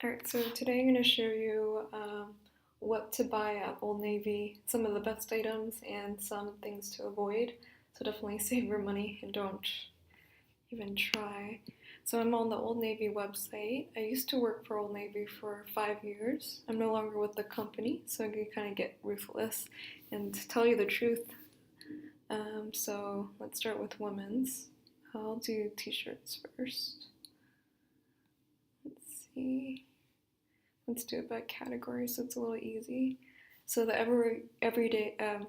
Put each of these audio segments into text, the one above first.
Alright, so today I'm going to show you what to buy at Old Navy, some of the best items and some things to avoid. So definitely save your money and don't even try. So I'm on the Old Navy website. I used to work for Old Navy for 5 years. I'm no longer with the company, so I can kind of get ruthless and tell you the truth. So let's start with women's. I'll do t-shirts first. Let's see. Let's do it by category so it's a little easy. So the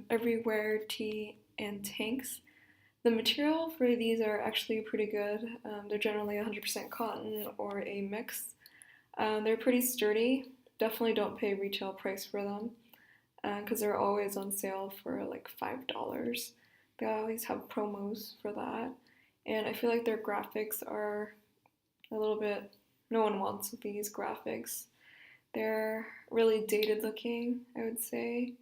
everywhere tee and tanks. The material for these are actually pretty good. They're generally 100% cotton or a mix. They're pretty sturdy. Definitely don't pay retail price for them because they're always on sale for like $5. They always have promos for that. And I feel like their graphics are a little bit, no one wants these graphics. They're really dated looking, I would say.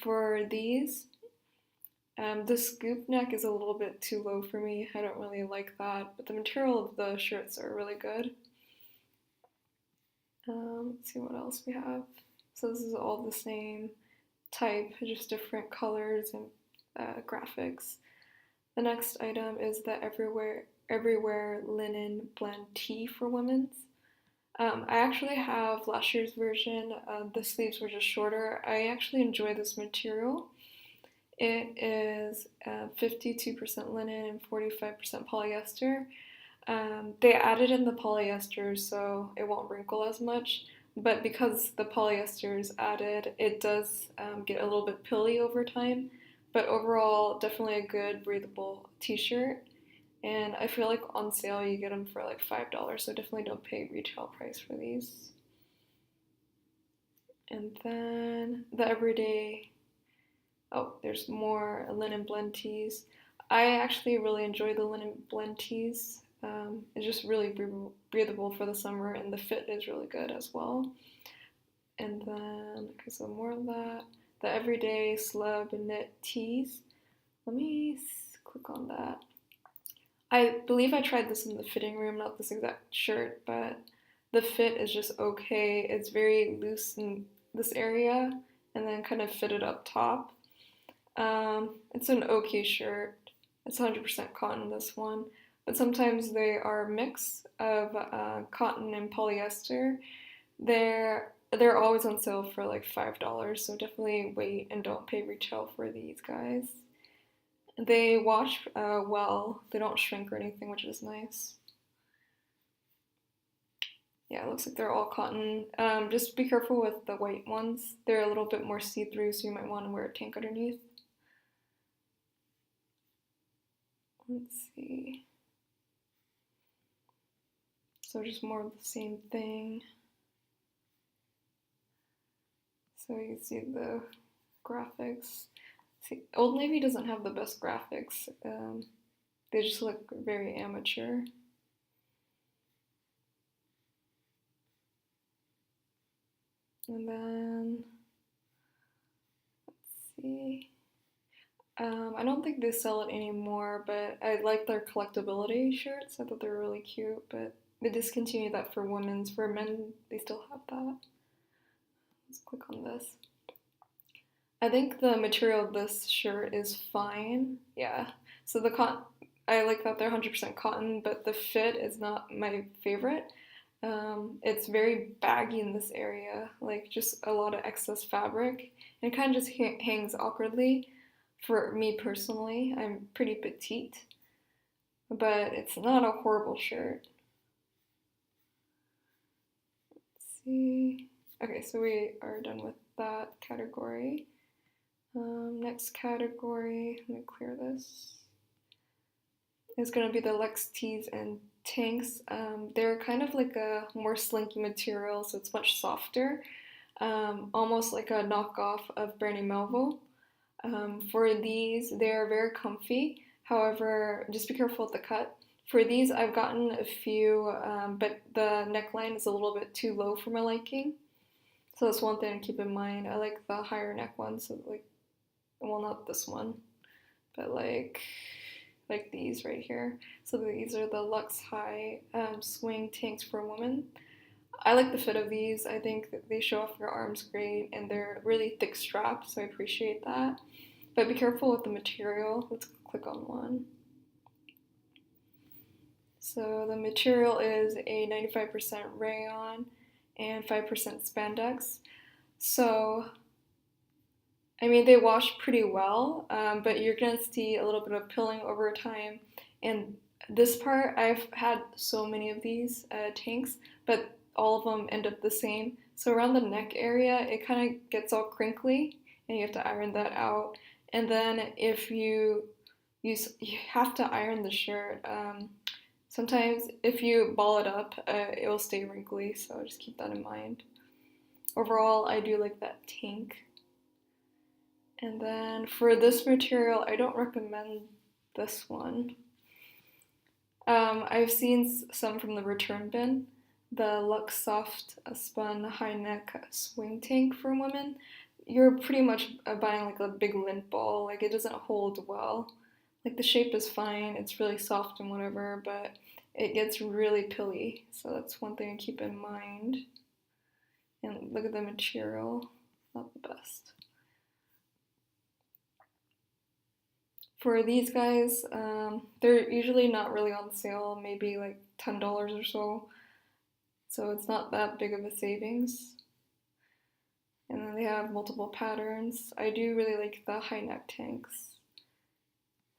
For these, the scoop neck is a little bit too low for me. I don't really like that, but the material of the shirts are really good. Let's see what else we have. So this is all the same type, just different colors and graphics. The next item is the Everywhere Linen Blend Tee for women's. I actually have last year's version. The sleeves were just shorter. I actually enjoy this material. It is 52% linen and 45% polyester. They added in the polyester so it won't wrinkle as much, but because the polyester is added, it does get a little bit pilly over time. But overall, definitely a good breathable t-shirt. And I feel like on sale you get them for like $5, so definitely don't pay retail price for these. And then the everyday, oh, there's more linen blend tees. I actually really enjoy the linen blend tees. It's just really breathable for the summer, and the fit is really good as well. And then, okay, so more of that. The everyday slub knit tees. Let me click on that. I believe I tried this in the fitting room, not this exact shirt, but the fit is just okay. It's very loose in this area and then kind of fitted up top. It's an okay shirt. It's 100% cotton, this one. But sometimes they are a mix of cotton and polyester. They're always on sale for like $5, so definitely wait and don't pay retail for these guys. They wash well. They don't shrink or anything, which is nice. Yeah, it looks like they're all cotton. Just be careful with the white ones. They're a little bit more see-through, so you might want to wear a tank underneath. Let's see. So just more of the same thing. So you see the graphics. See, Old Navy doesn't have the best graphics. They just look very amateur. And then, let's see. I don't think they sell it anymore, but I like their collectability shirts. I thought they were really cute, but they discontinued that for women's. For men, they still have that. Let's click on this. I think the material of this shirt is fine. Yeah. So the cotton, I like that they're 100% cotton, but the fit is not my favorite. It's very baggy in this area, like just a lot of excess fabric. And it kind of just hangs awkwardly. For me personally, I'm pretty petite, but it's not a horrible shirt. Let's see. Okay, so we are done with that category. Next category, let me clear this. Is going to be the Lex tees and tanks. They're kind of like a more slinky material, so it's much softer. Almost like a knockoff of Brandy Melville. For these, they're very comfy. However, just be careful with the cut. For these, I've gotten a few, but the neckline is a little bit too low for my liking. So that's one thing to keep in mind. I like the higher neck ones, so like, well, not this one, but like these right here. So these are the Lux High swing tanks for women. I like the fit of these. I think that they show off your arms great and they're really thick straps, so I appreciate that. But be careful with the material. Let's click on one. So the material is a 95% rayon and 5% spandex. So, I mean, they wash pretty well, but you're gonna see a little bit of pilling over time. And this part, I've had so many of these tanks, but all of them end up the same. So around the neck area, it kind of gets all crinkly, and you have to iron that out. And then if you have to iron the shirt. Sometimes if you ball it up, it will stay wrinkly, so just keep that in mind. Overall, I do like that tank. And then for this material, I don't recommend this one. I've seen some from the return bin. The Lux Soft Spun High Neck Swing Tank for women. You're pretty much buying like a big lint ball. Like it doesn't hold well. Like the shape is fine. It's really soft and whatever, but it gets really pilly. So that's one thing to keep in mind. And look at the material. Not the best. For these guys, they're usually not really on sale, maybe like $10 or so. So it's not that big of a savings. And then they have multiple patterns. I do really like the high neck tanks.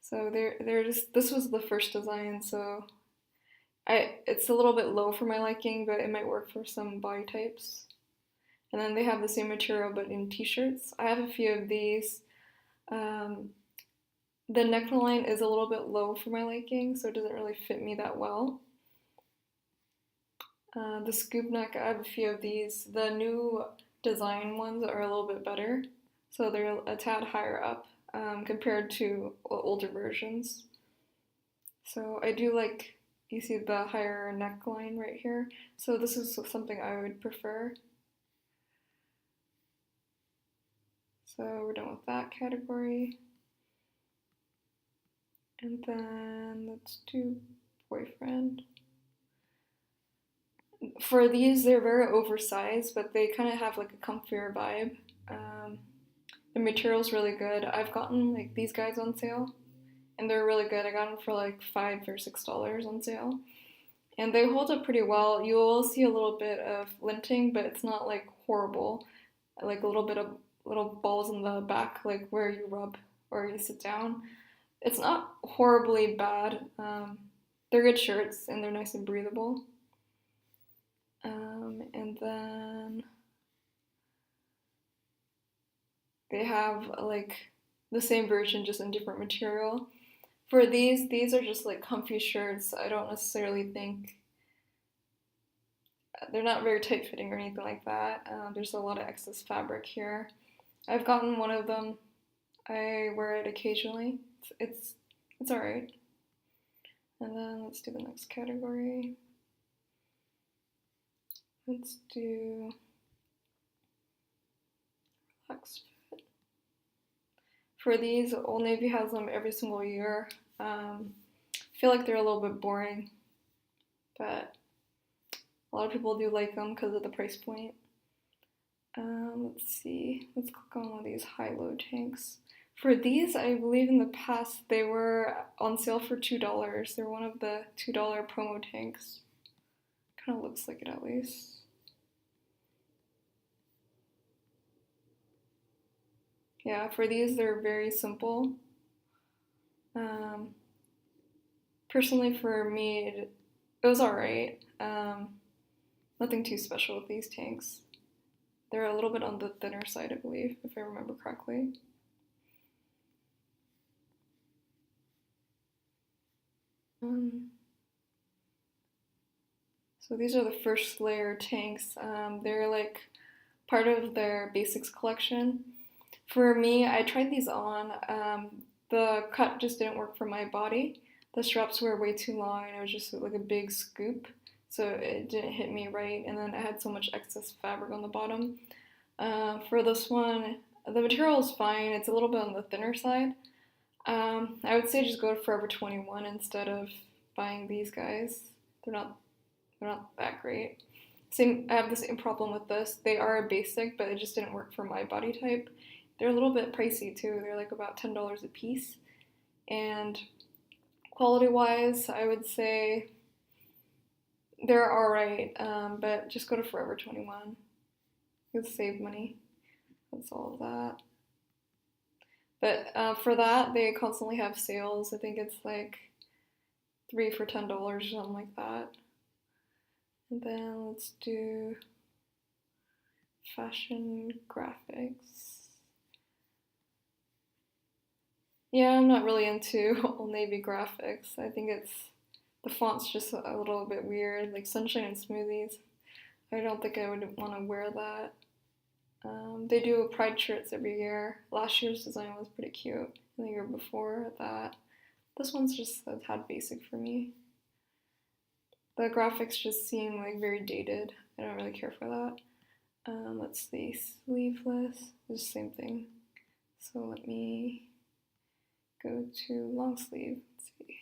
So they're just, this was the first design, so it's a little bit low for my liking, but it might work for some body types. And then they have the same material but in t-shirts. I have a few of these. Um, the neckline is a little bit low for my liking, so it doesn't really fit me that well. The scoop neck, I have a few of these. The new design ones are a little bit better, so they're a tad higher up compared to older versions. So I do like, you see the higher neckline right here. So this is something I would prefer. So we're done with that category. And then let's do boyfriend. For these, they're very oversized, but they kind of have like a comfier vibe. The material's really good. I've gotten like these guys on sale, and they're really good. I got them for like $5 or $6 on sale, and they hold up pretty well. You will see a little bit of linting, but it's not like horrible. Like a little bit of little balls in the back, like where you rub or you sit down. It's not horribly bad. They're good shirts and they're nice and breathable. And then they have like the same version just in different material. For these are just like comfy shirts. I don't necessarily think they're not very tight fitting or anything like that. There's a lot of excess fabric here. I've gotten one of them. I wear it occasionally. It's alright. And then let's do the next category. Let's do relaxed fit. For these, Old Navy has them every single year. I feel like they're a little bit boring, but a lot of people do like them because of the price point. Let's see. Let's click on one of these high-low tanks. For these, I believe in the past they were on sale for $2. They're one of the $2 promo tanks. Kind of looks like it at least. Yeah, for these, they're very simple. Personally, for me, it was alright. Nothing too special with these tanks. They're a little bit on the thinner side, I believe, if I remember correctly. So these are the first layer tanks. They're like part of their basics collection. For me, I tried these on. The cut just didn't work for my body. The straps were way too long and it was just like a big scoop. So it didn't hit me right. And then I had so much excess fabric on the bottom. For this one, the material is fine. It's a little bit on the thinner side. I would say just go to Forever 21 instead of buying these guys. They're not that great. I have the same problem with this. They are a basic, but it just didn't work for my body type. They're a little bit pricey too. They're like about $10 a piece. And quality wise, I would say they're alright, but just go to Forever 21. You'll save money. That's all of that. But for that, they constantly have sales. I think it's like three for $10 or something like that. And then let's do fashion graphics. Yeah, I'm not really into Old Navy graphics. I think the font's just a little bit weird, like Sunshine and Smoothies. I don't think I would want to wear that. They do pride shirts every year. Last year's design was pretty cute. And the year before that. This one's just a tad basic for me. The graphics just seem like very dated. I don't really care for that. Let's see, sleeveless, it's the same thing. So let me go to long sleeve. Let's see.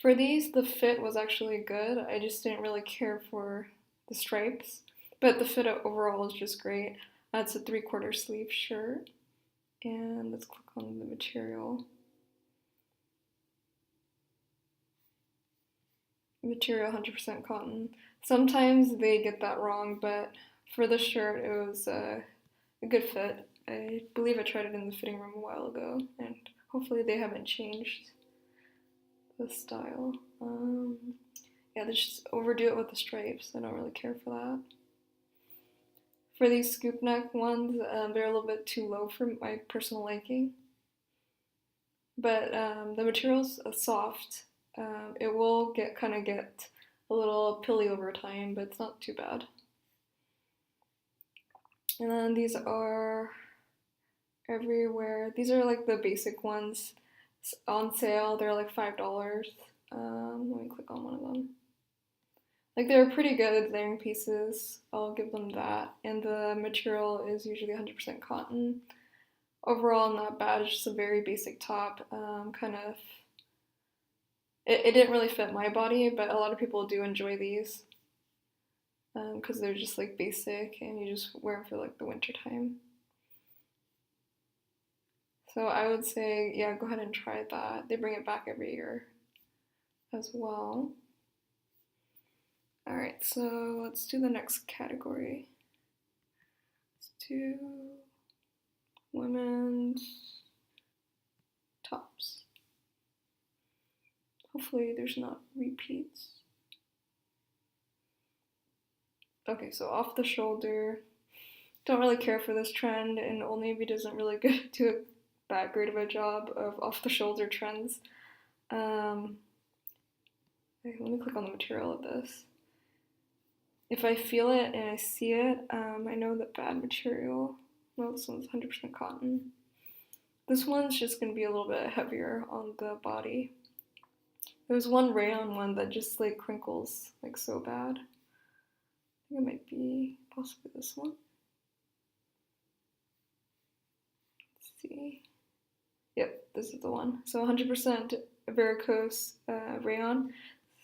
For these, the fit was actually good. I just didn't really care for the stripes, but the fit overall is just great. It's a 3/4 sleeve shirt, and let's click on the material. Material 100% cotton. Sometimes they get that wrong, but for this shirt, it was a good fit. I believe I tried it in the fitting room a while ago, and hopefully they haven't changed the style. Yeah, they just overdo it with the stripes. I don't really care for that. For these scoop neck ones, they're a little bit too low for my personal liking. But the material's soft. It will kind of get a little pilly over time, but it's not too bad. And then these are everywhere. These are like the basic ones on sale. They're like $5. Let me click on one of them. Like they're pretty good layering pieces. I'll give them that. And the material is usually 100% cotton. Overall, not bad. It's just a very basic top. It didn't really fit my body, but a lot of people do enjoy these because they're just like basic and you just wear them for like the winter time. So I would say, yeah, go ahead and try that. They bring it back every year as well. All right, so let's do the next category. Let's do women's tops. Hopefully there's not repeats. Okay, so off the shoulder. Don't really care for this trend, and Old Navy doesn't really do that great of a job of off the shoulder trends. Let me click on the material of this. If I feel it and I see it, I know that bad material. Well, this one's 100% cotton. This one's just going to be a little bit heavier on the body. There's one rayon one that just like crinkles like so bad. I think it might be possibly this one. Let's see. Yep, this is the one. So 100% varicose rayon.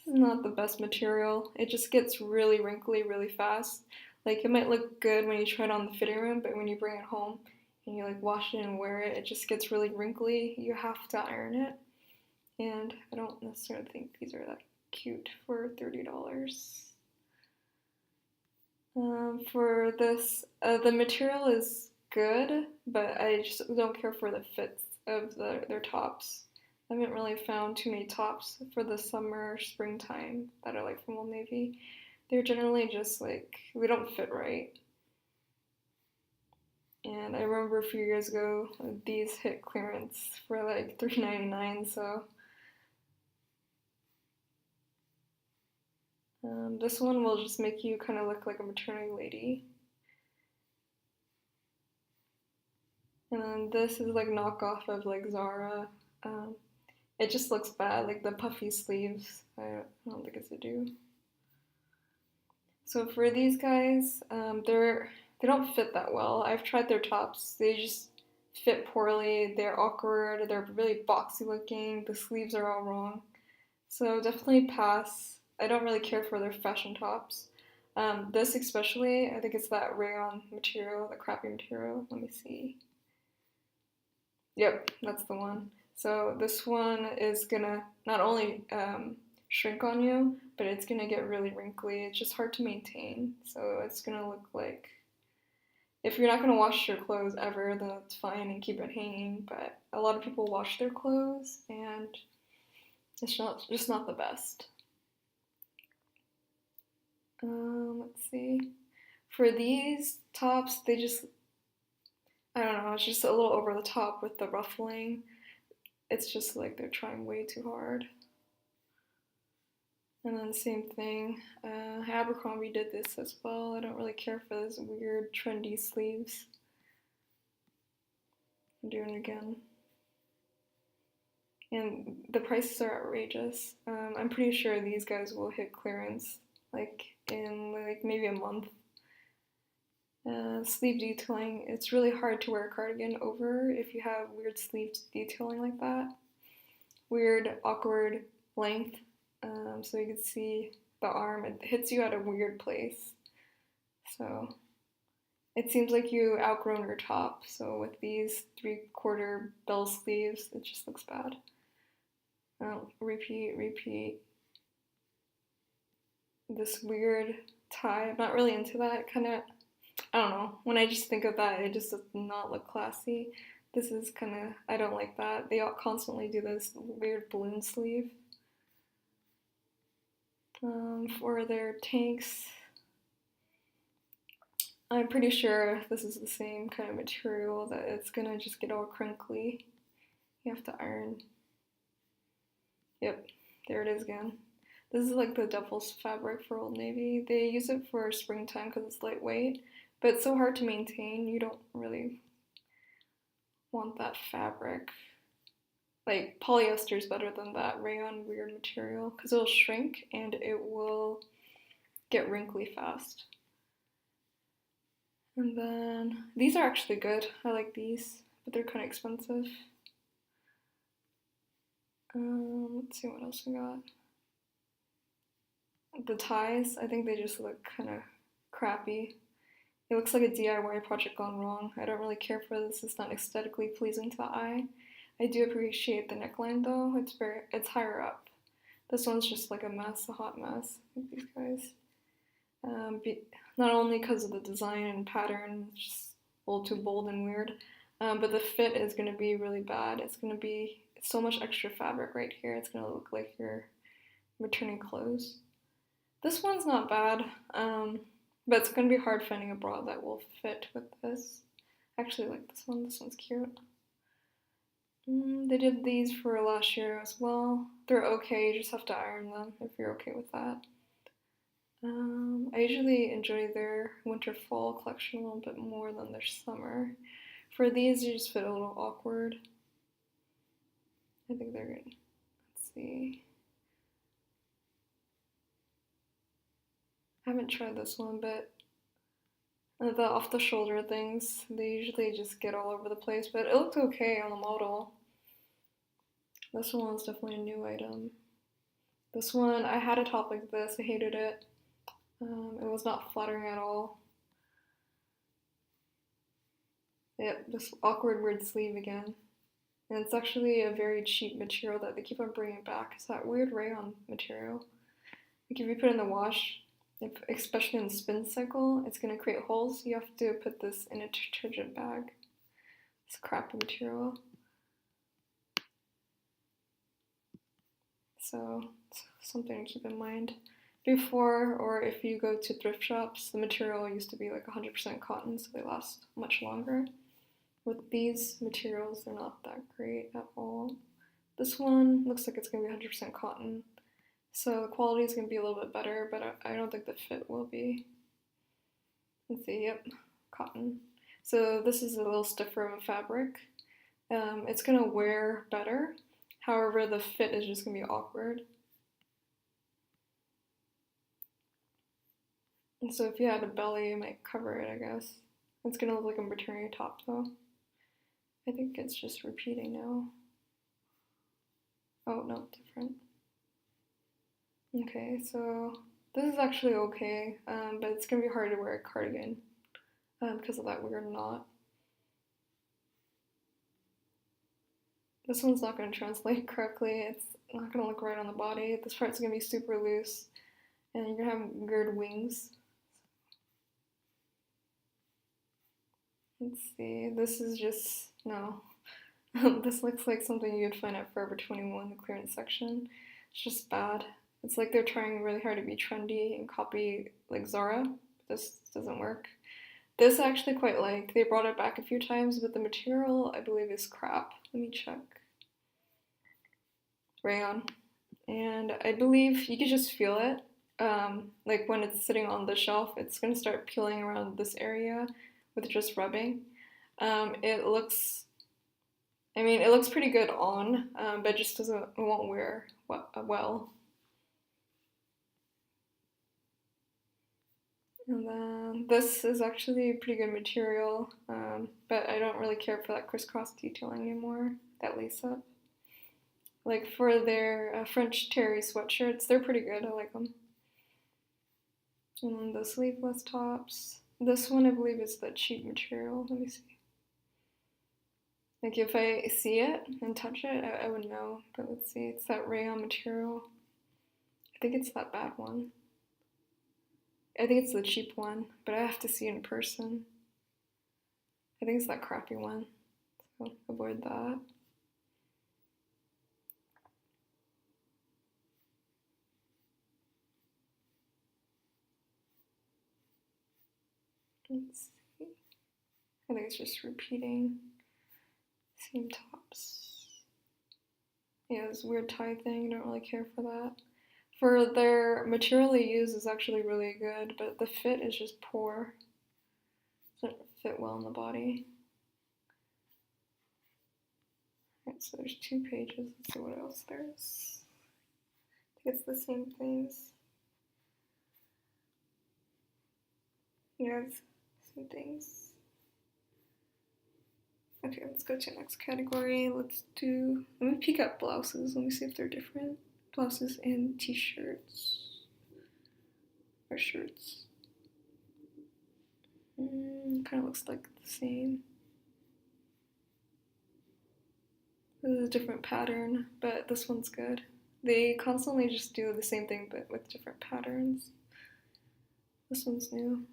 This is not the best material. It just gets really wrinkly really fast. Like it might look good when you try it on the fitting room, but when you bring it home and you like wash it and wear it, it just gets really wrinkly. You have to iron it. And I don't necessarily think these are that cute for $30. For this, the material is good, but I just don't care for the fits of their tops. I haven't really found too many tops for the summer, springtime that are like from Old Navy. They're generally just like, they don't fit right. And I remember a few years ago, these hit clearance for like $3.99, so. This one will just make you kind of look like a maternity lady. And then this is like knockoff of like Zara. It just looks bad, like the puffy sleeves. I don't think it's a do. So for these guys, they don't fit that well. I've tried their tops. They just fit poorly. They're awkward. They're really boxy looking. The sleeves are all wrong. So definitely pass. I don't really care for their fashion tops. This especially, I think it's that rayon material, the crappy material. Let me see. Yep, that's the one. So this one is gonna not only shrink on you, but it's gonna get really wrinkly. It's just hard to maintain. So it's gonna look like if you're not gonna wash your clothes ever, then that's fine and keep it hanging. But a lot of people wash their clothes, and it's not just not the best. Let's see. For these tops, they just I don't know. It's just a little over the top with the ruffling. It's just like they're trying way too hard. And then the same thing, Abercrombie did this as well. I don't really care for those weird trendy sleeves. I'm doing it again. And the prices are outrageous. I'm pretty sure these guys will hit clearance like in like maybe a month. Sleeve detailing, it's really hard to wear a cardigan over if you have weird sleeve detailing like that. Weird, awkward length. So you can see the arm, it hits you at a weird place. So it seems like you outgrown your top. So with these 3/4 bell sleeves, it just looks bad. Repeat, repeat. This weird tie, I'm not really into that. Kind of, I don't know. When I just think of that, it just does not look classy. This is kind of, I don't like that. They all constantly do this weird balloon sleeve. For their tanks, I'm pretty sure this is the same kind of material that it's gonna just get all crinkly. You have to iron. Yep, there it is again. This is like the devil's fabric for Old Navy. They use it for springtime because it's lightweight, but it's so hard to maintain. You don't really want that fabric. Like polyester is better than that rayon weird material because it'll shrink and it will get wrinkly fast. And then these are actually good. I like these, but they're kind of expensive. Let's see what else we got. The ties, I think they just look kind of crappy. It looks like a DIY project gone wrong. I don't really care for this. It's not aesthetically pleasing to the eye. I do appreciate the neckline though. It's higher up. This one's just like a mess, a hot mess. Like these guys. Not only because of the design and pattern, it's just a little too bold and weird, but the fit is going to be really bad. It's going to be so much extra fabric right here. It's going to look like you're returning clothes. This one's not bad, but it's going to be hard finding a bra that will fit with this. I actually like this one. This one's cute. They did these for last year as well. They're okay. You just have to iron them if you're okay with that. I usually enjoy their winter fall collection a little bit more than their summer. For these, they just fit a little awkward. I think they're good. Let's see. I haven't tried this one, but the off the shoulder things, they usually just get all over the place, but it looked okay on the model. This one's definitely a new item. This one, I had a top like this, I hated it. It was not flattering at all. Yep, this awkward weird sleeve again. And it's actually a very cheap material that they keep on bringing back. It's that weird rayon material. Like if you put it in the wash, especially in the spin cycle, it's going to create holes. You have to put this in a detergent bag. It's crappy material. So it's something to keep in mind. Before, or if you go to thrift shops, the material used to be like 100% cotton, so they last much longer. With these materials, they're not that great at all. This one looks like it's going to be 100% cotton, so the quality is going to be a little bit better, but I don't think the fit will be. Let's see, yep, cotton. So this is a little stiffer of a fabric. It's going to wear better, however the fit is just going to be awkward. And so if you had a belly, you might cover it, I guess. It's going to look like a maternity top though. I think it's just repeating now. Oh, no, different. Okay, so This is actually okay, but it's gonna be hard to wear a cardigan because of that weird knot. This one's not gonna translate correctly. It's not gonna look right on the body. This part's gonna be super loose, and you're gonna have weird wings. Let's see. This is just no. This looks like something you'd find at Forever 21, the clearance section. It's just bad. It's like they're trying really hard to be trendy and copy like Zara. This doesn't work. This I actually quite like. They brought it back a few times, but the material I believe is crap. Let me check. Rayon. And I believe you can just feel it. Like when it's sitting on the shelf, it's gonna start peeling around this area with just rubbing. It looks, I mean, it looks pretty good on, but it just doesn't, it won't wear well. And then this is actually a pretty good material, but I don't really care for that crisscross detailing anymore, that lace up. Like for their French terry sweatshirts, they're pretty good, I like them. And then the sleeveless tops. This one I believe is the cheap material, let me see. Like if I see it and touch it, I would know, but let's see, it's that rayon material. I think it's that bad one. I think it's the cheap one, but I have to see it in person. I think it's that crappy one, so avoid that. Let's see. I think it's just repeating. Same tops. Yeah, this weird tie thing, don't really care for that. For their material they use is actually really good, but the fit is just poor. It doesn't fit well on the body. Alright, so there's 2 pages. Let's see what else there is. I think it's the same things. Yeah, it's same things. Okay, let's go to the next category. Let me peek at blouses. Let me see if they're different. Blouses and t-shirts. Or shirts. Kind of looks like the same. This is a different pattern, but this one's good. They constantly just do the same thing but with different patterns. This one's new.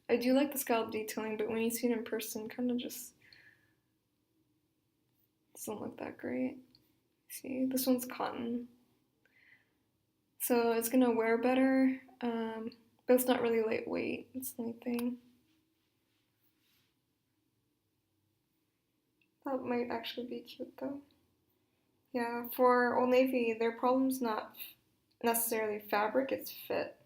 I do like the scallop detailing, but when you see it in person, kind of just doesn't look that great. See, this one's cotton. So it's gonna wear better, but it's not really lightweight. That's the only thing. That might actually be cute though. Yeah, for Old Navy, their problem's not necessarily fabric, it's fit.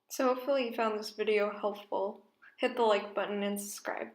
So hopefully you found this video helpful. Hit the like button and subscribe.